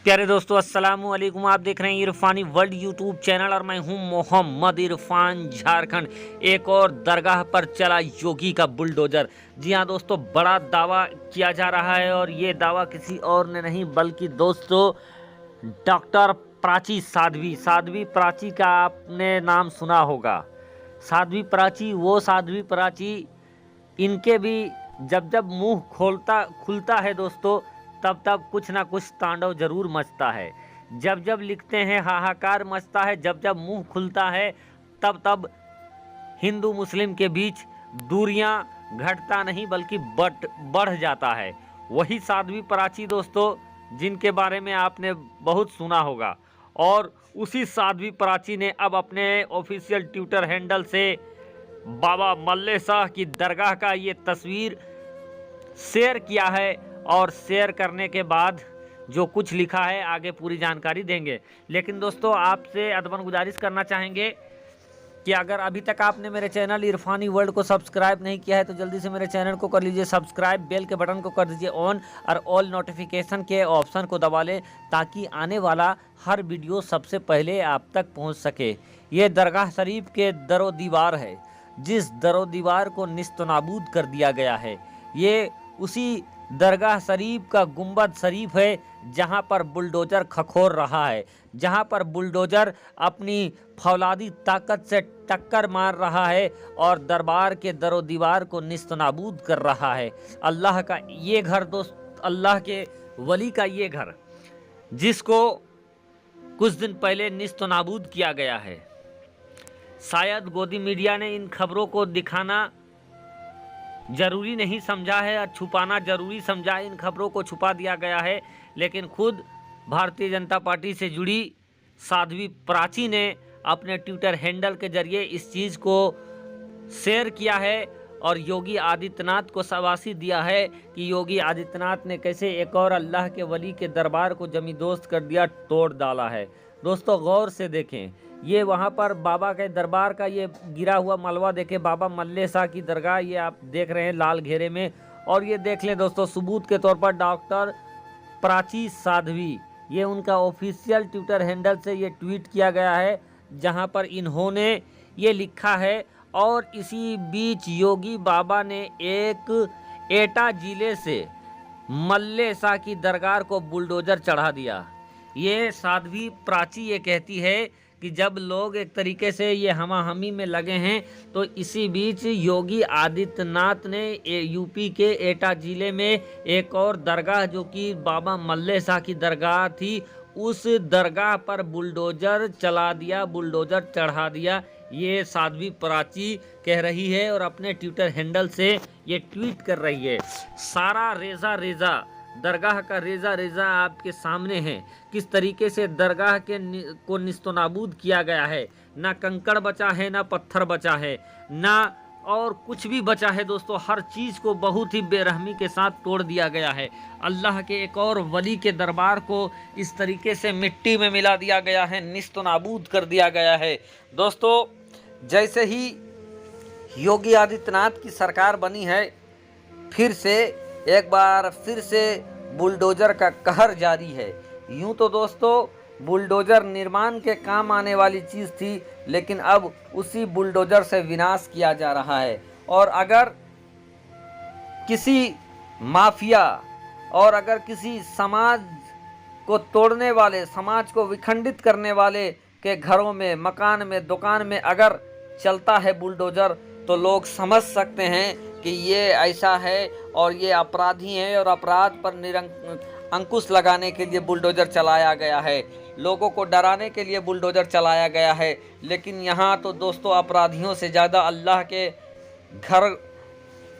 प्यारे दोस्तों, अस्सलाम वालेकुम। आप देख रहे हैं इरफानी वर्ल्ड यूट्यूब चैनल और मैं हूं मोहम्मद इरफान झारखंड। एक और दरगाह पर चला योगी का बुलडोजर। जी हां दोस्तों, बड़ा दावा किया जा रहा है और ये दावा किसी और ने नहीं बल्कि दोस्तों डॉक्टर प्राची साध्वी साध्वी प्राची का आपने नाम सुना होगा। साध्वी प्राची, वो साध्वी प्राची, इनके भी जब जब मुंह खोलता खुलता है दोस्तों, तब तब कुछ ना कुछ तांडव जरूर मचता है। जब जब लिखते हैं हाहाकार मचता है, जब जब मुंह खुलता है तब तब हिंदू मुस्लिम के बीच दूरियां घटता नहीं बल्कि बढ़ जाता है। वही साध्वी प्राची दोस्तों, जिनके बारे में आपने बहुत सुना होगा, और उसी साध्वी प्राची ने अब अपने ऑफिशियल ट्विटर हैंडल से बाबा मल्ले शाह की दरगाह का ये तस्वीर शेयर किया है। और शेयर करने के बाद जो कुछ लिखा है आगे पूरी जानकारी देंगे। लेकिन दोस्तों, आपसे अदबन गुजारिश करना चाहेंगे कि अगर अभी तक आपने मेरे चैनल इरफानी वर्ल्ड को सब्सक्राइब नहीं किया है तो जल्दी से मेरे चैनल को कर लीजिए सब्सक्राइब, बेल के बटन को कर दीजिए ऑन और ऑल नोटिफिकेशन के ऑप्शन को दबा लें ताकि आने वाला हर वीडियो सबसे पहले आप तक पहुंच सके। ये दरगाह शरीफ के दरो दीवार है, जिस दरो दीवार को निस्तनाबूद कर दिया गया है। ये उसी दरगाह शरीफ का गुंबद शरीफ है जहां पर बुलडोजर खखोर रहा है, जहां पर बुलडोजर अपनी फौलादी ताकत से टक्कर मार रहा है और दरबार के दरो दीवार को निस्तनाबूद कर रहा है। अल्लाह का ये घर दोस्त, अल्लाह के वली का ये घर, जिसको कुछ दिन पहले निस्तनाबूद किया गया है। शायद गोदी मीडिया ने इन खबरों को दिखाना जरूरी नहीं समझा है और छुपाना जरूरी समझा है। इन खबरों को छुपा दिया गया है, लेकिन खुद भारतीय जनता पार्टी से जुड़ी साध्वी प्राची ने अपने ट्विटर हैंडल के जरिए इस चीज़ को शेयर किया है और योगी आदित्यनाथ को शाबाशी दिया है कि योगी आदित्यनाथ ने कैसे एक और अल्लाह के वली के दरबार को जमींदोस्त कर दिया, तोड़ डाला है। दोस्तों गौर से देखें, ये वहाँ पर बाबा के दरबार का ये गिरा हुआ मलबा देखें, बाबा मल्ले शाह की दरगाह ये आप देख रहे हैं लाल घेरे में। और ये देख लें दोस्तों, सबूत के तौर पर डॉक्टर प्राची साध्वी, ये उनका ऑफिशियल ट्विटर हैंडल से ये ट्वीट किया गया है जहाँ पर इन्होंने ये लिखा है। और इसी बीच योगी बाबा ने एक एटा जिले से मल्ले शाह की दरगाह को बुलडोजर चढ़ा दिया। ये साध्वी प्राची ये कहती है कि जब लोग एक तरीके से ये हमाहमी में लगे हैं तो इसी बीच योगी आदित्यनाथ ने यूपी के एटा जिले में एक और दरगाह जो कि बाबा मल्ले शाह की दरगाह थी, उस दरगाह पर बुलडोजर चला दिया, बुलडोजर चढ़ा दिया। ये साध्वी प्राची कह रही है और अपने ट्विटर हैंडल से ये ट्वीट कर रही है। सारा रेजा रेजा दरगाह का रेजा रेजा आपके सामने है, किस तरीके से दरगाह को निस्तनाबूद किया गया है। ना कंकड़ बचा है, ना पत्थर बचा है, ना और कुछ भी बचा है दोस्तों। हर चीज़ को बहुत ही बेरहमी के साथ तोड़ दिया गया है। अल्लाह के एक और वली के दरबार को इस तरीके से मिट्टी में मिला दिया गया है, निस्तनाबूद कर दिया गया है। दोस्तों जैसे ही योगी आदित्यनाथ की सरकार बनी है, फिर से एक बार फिर से बुलडोजर का कहर जारी है। यूं तो दोस्तों बुलडोजर निर्माण के काम आने वाली चीज़ थी, लेकिन अब उसी बुलडोजर से विनाश किया जा रहा है। और अगर किसी माफिया और अगर किसी समाज को तोड़ने वाले, समाज को विखंडित करने वाले के घरों में, मकान में, दुकान में अगर चलता है बुलडोजर, तो लोग समझ सकते हैं कि ये ऐसा है और ये अपराधी हैं और अपराध पर अंकुश लगाने के लिए बुलडोजर चलाया गया है, लोगों को डराने के लिए बुलडोजर चलाया गया है। लेकिन यहाँ तो दोस्तों अपराधियों से ज़्यादा अल्लाह के घर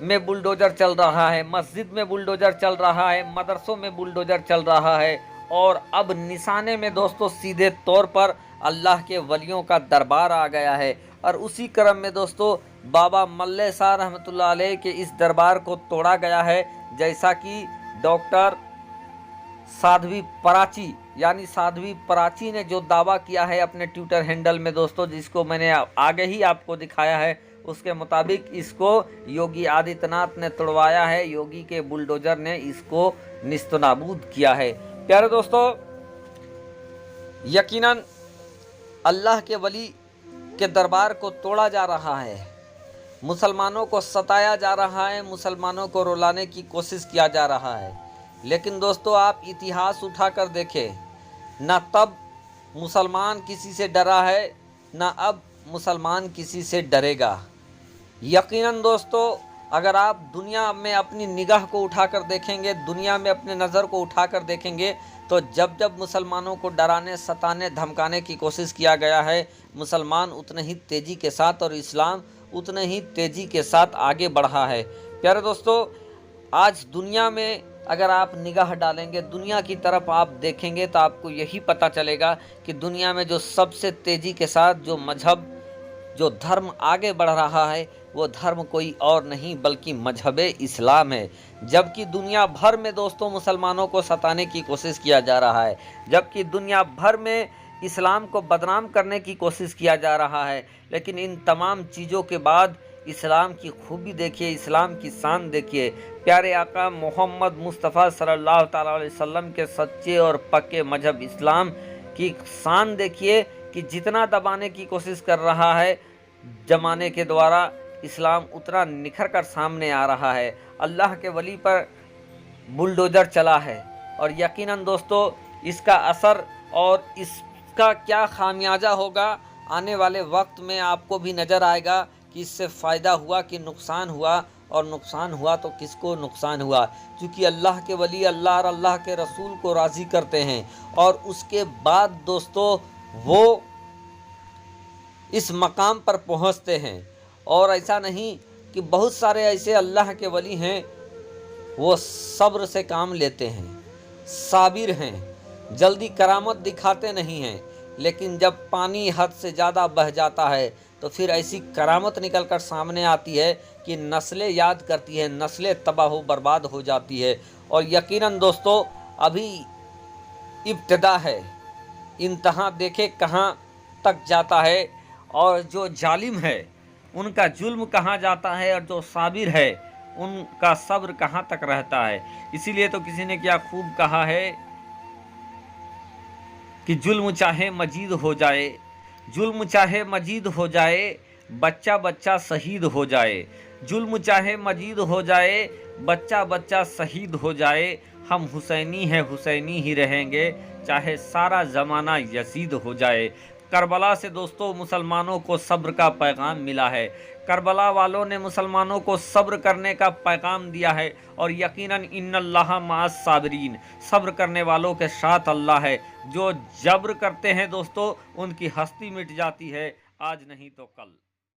में बुलडोजर चल रहा है, मस्जिद में बुलडोजर चल रहा है, मदरसों में बुलडोजर चल रहा है। और अब निशाने में दोस्तों सीधे तौर पर अल्लाह के वलियों का दरबार आ गया है। और उसी क्रम में दोस्तों बाबा मल्ले शाह रहमतुल्लाह अलैह के इस दरबार को तोड़ा गया है, जैसा कि डॉक्टर साध्वी प्राची यानी साध्वी प्राची ने जो दावा किया है अपने ट्विटर हैंडल में दोस्तों, जिसको मैंने आगे ही आपको दिखाया है, उसके मुताबिक इसको योगी आदित्यनाथ ने तोड़वाया है। योगी के बुलडोजर ने इसको निस्तनाबूद किया है। प्यारे दोस्तों, यकीनन अल्लाह के वली के दरबार को तोड़ा जा रहा है, मुसलमानों को सताया जा रहा है, मुसलमानों को रुलाने की कोशिश किया जा रहा है। लेकिन दोस्तों, आप इतिहास उठाकर देखें, ना तब मुसलमान किसी से डरा है, ना अब मुसलमान किसी से डरेगा। यकीनन दोस्तों, अगर आप दुनिया में अपनी निगाह को उठाकर देखेंगे, दुनिया में अपने नज़र को उठाकर देखेंगे, तो जब जब मुसलमानों को डराने, सताने, धमकाने की कोशिश किया गया है, मुसलमान उतने ही तेज़ी के साथ और इस्लाम उतने ही तेज़ी के साथ आगे बढ़ा है। प्यारे दोस्तों, आज दुनिया में अगर आप निगाह डालेंगे, दुनिया की तरफ आप देखेंगे, तो आपको यही पता चलेगा कि दुनिया में जो सबसे तेज़ी के साथ जो मजहब, जो धर्म आगे बढ़ रहा है, वो धर्म कोई और नहीं बल्कि मजहब इस्लाम है। जबकि दुनिया भर में दोस्तों मुसलमानों को सताने की कोशिश किया जा रहा है, जबकि दुनिया भर में इस्लाम को बदनाम करने की कोशिश किया जा रहा है, लेकिन इन तमाम चीज़ों के बाद इस्लाम की खूबी देखिए, इस्लाम की शान देखिए। प्यारे आका मोहम्मद मुस्तफ़ा सल्लल्लाहु ताला अलैहि वसल्लम के सच्चे और पक्के मजहब इस्लाम की शान देखिए कि जितना दबाने की कोशिश कर रहा है ज़माने के द्वारा, इस्लाम उतना निखर कर सामने आ रहा है। अल्लाह के वली पर बुलडोज़र चला है और यकीनन दोस्तों, इसका असर और इसका क्या खामियाजा होगा आने वाले वक्त में आपको भी नज़र आएगा कि इससे फ़ायदा हुआ कि नुकसान हुआ, और नुकसान हुआ तो किसको नुकसान हुआ। क्योंकि अल्लाह के वली अल्लाह और अल्लाह के रसूल को राज़ी करते हैं, और उसके बाद दोस्तों वो इस मकाम पर पहुंचते हैं। और ऐसा नहीं कि बहुत सारे ऐसे अल्लाह के वली हैं, वो सब्र से काम लेते हैं, साबिर हैं, जल्दी करामत दिखाते नहीं हैं, लेकिन जब पानी हद से ज़्यादा बह जाता है तो फिर ऐसी करामत निकल कर सामने आती है कि नस्लें याद करती है, नस्लें तबाह बर्बाद हो जाती है। और यकीनन दोस्तों, अभी इब्तिदा है, इंतहा देखे कहाँ तक जाता है, और जो जालिम है उनका जुल्म कहाँ जाता है, और जो साबिर है उनका सब्र कहाँ तक रहता है। इसीलिए तो किसी ने क्या खूब कहा है कि जुल्म चाहे मजीद हो जाए, जुल्म चाहे मजीद हो जाए, बच्चा बच्चा शहीद हो जाए। जुल्म चाहे मजीद हो जाए, बच्चा बच्चा शहीद हो जाए, हम हुसैनी हैं, हुसैनी ही रहेंगे, चाहे सारा ज़माना यजीद हो जाए। करबला से दोस्तों मुसलमानों को सब्र का पैगाम मिला है। करबला वालों ने मुसलमानों को सब्र करने का पैगाम दिया है, और यकीनन इन्नल्लाह माअस साबिरीन, सब्र करने वालों के साथ अल्लाह है। जो जब्र करते हैं दोस्तों, उनकी हस्ती मिट जाती है, आज नहीं तो कल।